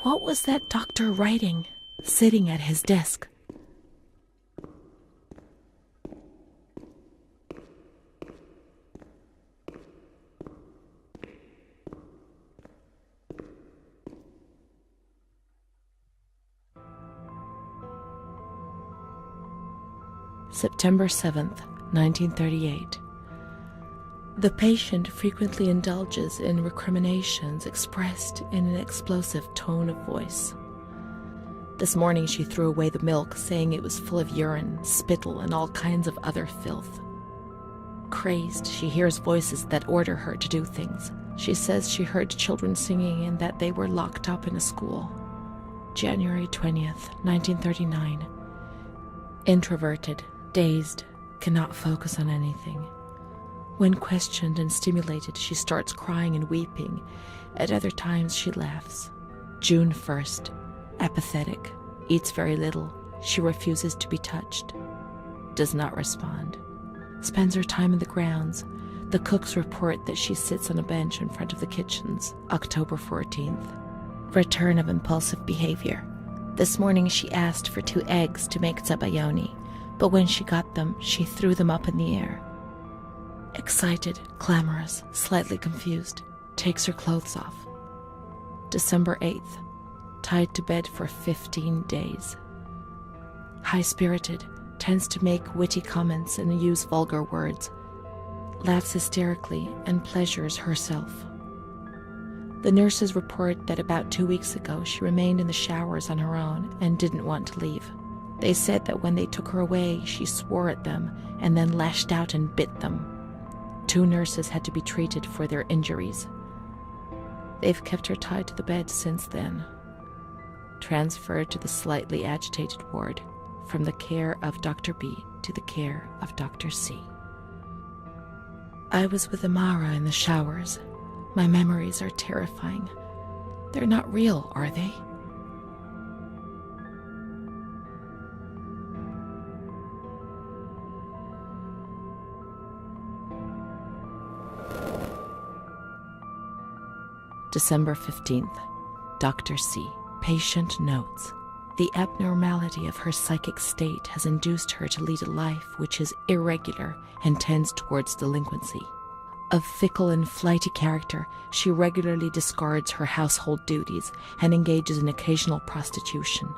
What was that doctor writing, sitting at his desk? September 7th, 1938. The patient frequently indulges in recriminations expressed in an explosive tone of voice. This morning she threw away the milk, saying it was full of urine, spittle, and all kinds of other filth. Crazed, she hears voices that order her to do things. She says she heard children singing and that they were locked up in a school. January 20th, 1939. Introverted, dazed, cannot focus on anything. When questioned and stimulated, she starts crying and weeping. At other times, she laughs. June 1st. Apathetic. Eats very little. She refuses to be touched. Does not respond. Spends her time in the grounds. The cooks report that she sits on a bench in front of the kitchens. October 14th. Return of impulsive behavior. This morning she asked for 2 eggs to make zabayoni, but when she got them, she threw them up in the air. Excited, clamorous, slightly confused, takes her clothes off. December 8th. Tied to bed for 15 days. High-spirited, tends to make witty comments and use vulgar words. Laughs hysterically and pleasures herself. The nurses report that about 2 weeks ago she remained in the showers on her own and didn't want to leave. They said that when they took her away, she swore at them and then lashed out and bit them. 2 nurses had to be treated for their injuries. They've kept her tied to the bed since then. Transferred to the slightly agitated ward, from the care of Dr. B to the care of Dr. C. I was with Amara in the showers. My memories are terrifying. They're not real, are they? December 15th. Dr. C. Patient notes. The abnormality of her psychic state has induced her to lead a life which is irregular and tends towards delinquency. Of fickle and flighty character, she regularly discards her household duties and engages in occasional prostitution.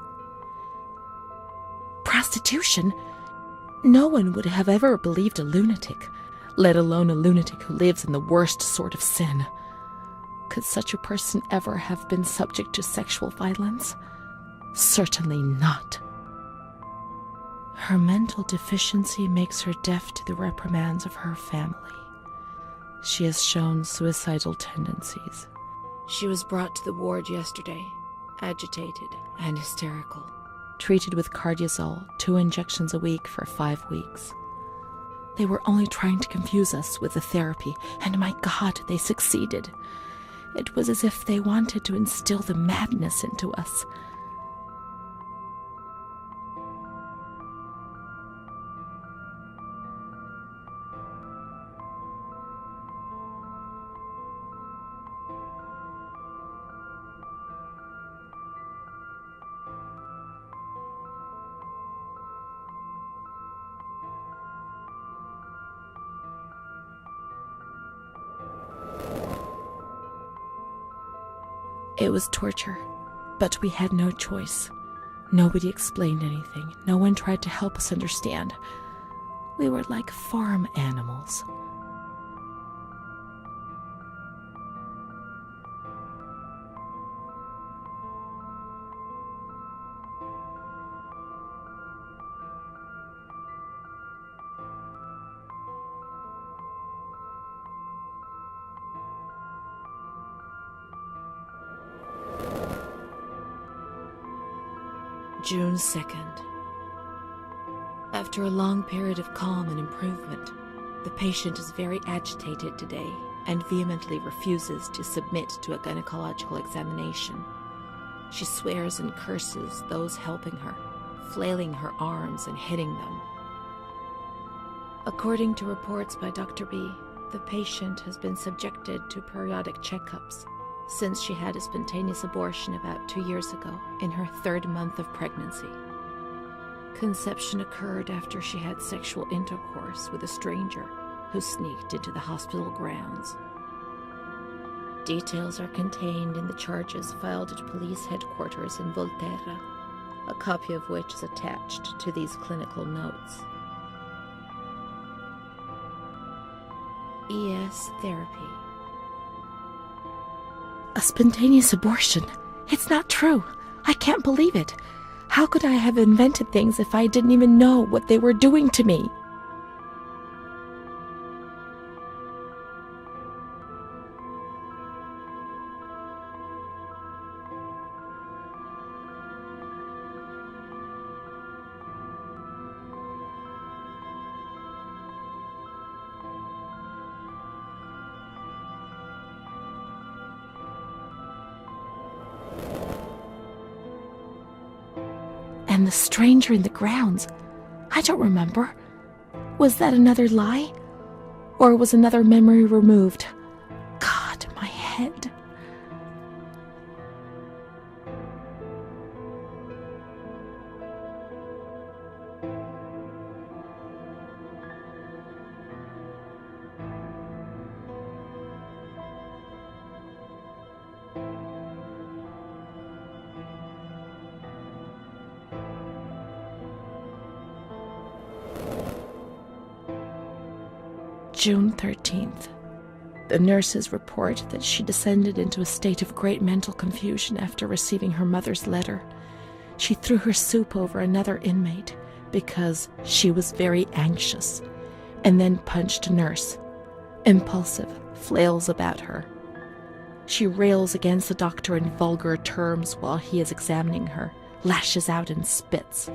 Prostitution? No one would have ever believed a lunatic, let alone a lunatic who lives in the worst sort of sin. Could such a person ever have been subject to sexual violence? Certainly not. Her mental deficiency makes her deaf to the reprimands of her family. She has shown suicidal tendencies. She was brought to the ward yesterday, agitated and hysterical. Treated with cardiazol, 2 injections a week for 5 weeks. They were only trying to confuse us with the therapy, and my God, they succeeded. It was as if they wanted to instill the madness into us. It was torture, but we had no choice. Nobody explained anything. No one tried to help us understand. We were like farm animals. June 2nd. After a long period of calm and improvement, the patient is very agitated today and vehemently refuses to submit to a gynecological examination. She swears and curses those helping her, flailing her arms and hitting them. According to reports by Dr. B, the patient has been subjected to periodic checkups, since she had a spontaneous abortion about 2 years ago in her 3rd month of pregnancy. Conception occurred after she had sexual intercourse with a stranger who sneaked into the hospital grounds. Details are contained in the charges filed at police headquarters in Volterra, a copy of which is attached to these clinical notes. ES therapy. A spontaneous abortion? It's not true. I can't believe it. How could I have invented things if I didn't even know what they were doing to me? And the stranger in the grounds, I don't remember. Was that another lie? Or was another memory removed? God, my head. June 13th. The nurses report that she descended into a state of great mental confusion after receiving her mother's letter. She threw her soup over another inmate because she was very anxious, and then punched a nurse. Impulsive, flails about her. She rails against the doctor in vulgar terms while he is examining her, lashes out and spits.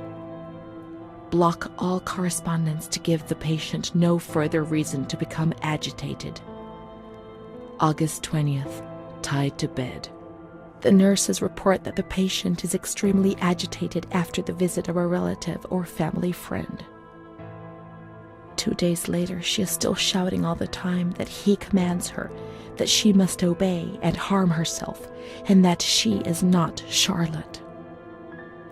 Block all correspondence to give the patient no further reason to become agitated. August 20th, tied to bed. The nurses report that the patient is extremely agitated after the visit of a relative or family friend. 2 days later, she is still shouting all the time that he commands her, that she must obey and harm herself, and that she is not Charlotte.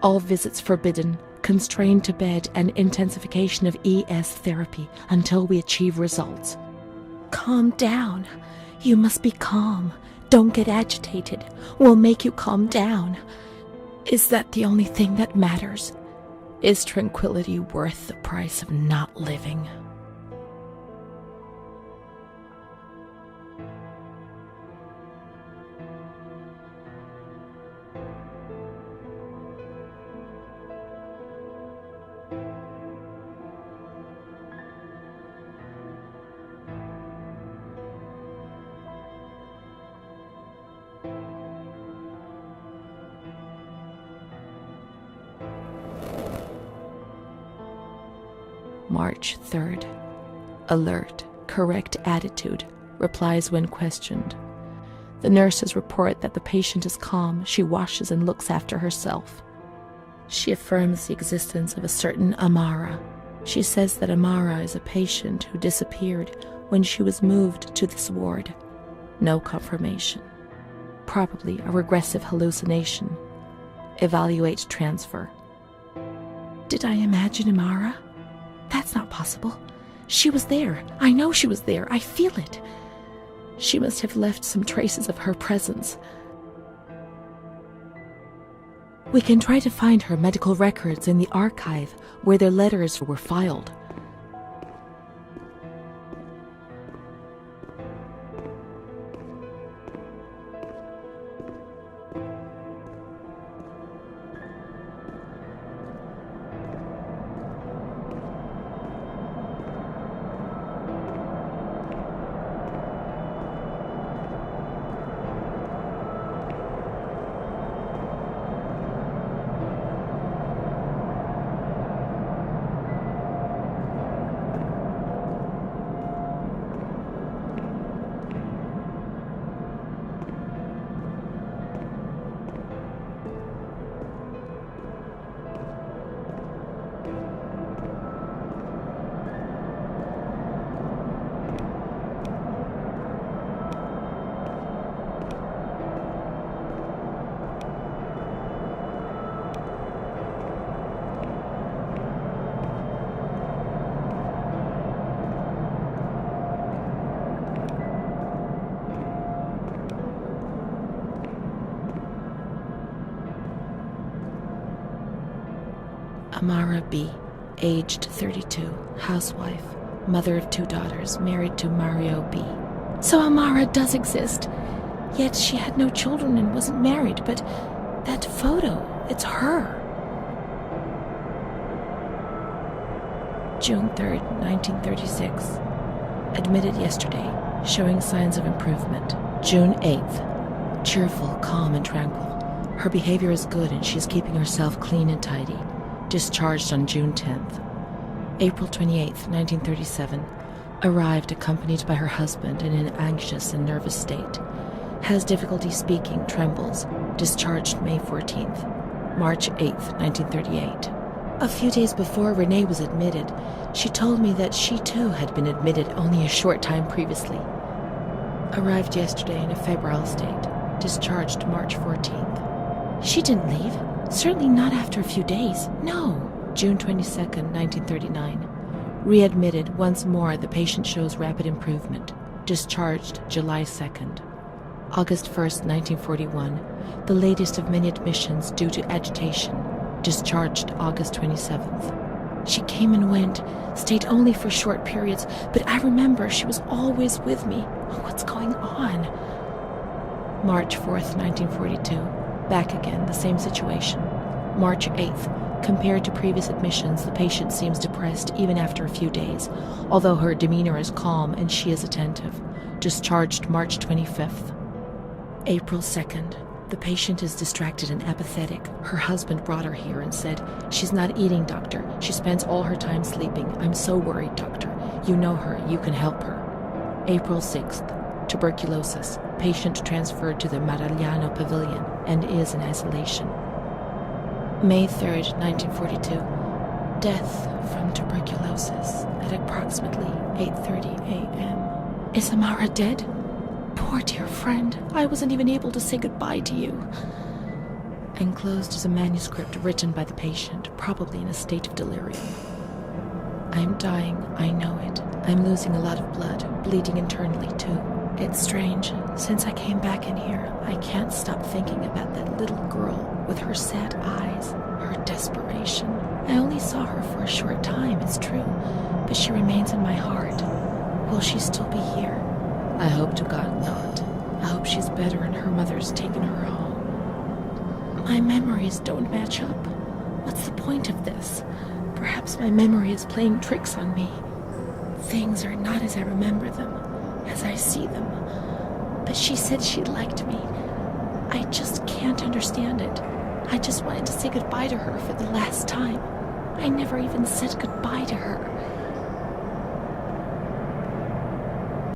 All visits forbidden, constrained to bed, and intensification of ES therapy until we achieve results. Calm down. You must be calm. Don't get agitated. We'll make you calm down. Is that the only thing that matters? Is tranquility worth the price of not living? March 3rd. Alert, correct attitude, replies when questioned. The nurses report that the patient is calm. She washes and looks after herself. She affirms the existence of a certain Amara. She says that Amara is a patient who disappeared when she was moved to this ward. No confirmation. Probably a regressive hallucination. Evaluate transfer. Did I imagine Amara? That's not possible. She was there. I know she was there. I feel it. She must have left some traces of her presence. We can try to find her medical records in the archive where their letters were filed. Amara B., aged 32, housewife, mother of 2 daughters, married to Mario B. So Amara does exist. Yet she had no children and wasn't married, but that photo, it's her. June 3rd, 1936. Admitted yesterday, showing signs of improvement. June 8th. Cheerful, calm, and tranquil. Her behavior is good and she's keeping herself clean and tidy. Discharged on June 10th. April 28th, 1937. Arrived accompanied by her husband in an anxious and nervous state. Has difficulty speaking, trembles. Discharged May 14th. March 8th, 1938. A few days before Renee was admitted, she told me that she too had been admitted only a short time previously. Arrived yesterday in a febrile state. Discharged March 14th. She didn't leave. Certainly not after a few days. No. June 22nd, 1939. Readmitted once more. The patient shows rapid improvement. Discharged July 2nd. August 1st, 1941. The latest of many admissions due to agitation. Discharged August 27th. She came and went, stayed only for short periods, but I remember she was always with me. What's going on? March 4th, 1942. Back again, the same situation. March 8th. Compared to previous admissions, the patient seems depressed even after a few days, although her demeanor is calm and she is attentive. Discharged March 25th. April 2nd. The patient is distracted and apathetic. Her husband brought her here and said, "She's not eating, doctor. She spends all her time sleeping. I'm so worried, doctor. You know her. You can help her." April 6th. Tuberculosis. Patient transferred to the Maragliano Pavilion and is in isolation. May 3rd, 1942. Death from tuberculosis at approximately 8:30 a.m. Is Amara dead? Poor dear friend, I wasn't even able to say goodbye to you. Enclosed is a manuscript written by the patient, probably in a state of delirium. I'm dying, I know it. I'm losing a lot of blood, bleeding internally too. It's strange. Since I came back in here, I can't stop thinking about that little girl with her sad eyes, her desperation. I only saw her for a short time, it's true, but she remains in my heart. Will she still be here? I hope to God not. I hope she's better and her mother's taken her home. My memories don't match up. What's the point of this? Perhaps my memory is playing tricks on me. Things are not as I remember them, as I see them. But she said she liked me. I just can't understand it. I just wanted to say goodbye to her for the last time. I never even said goodbye to her.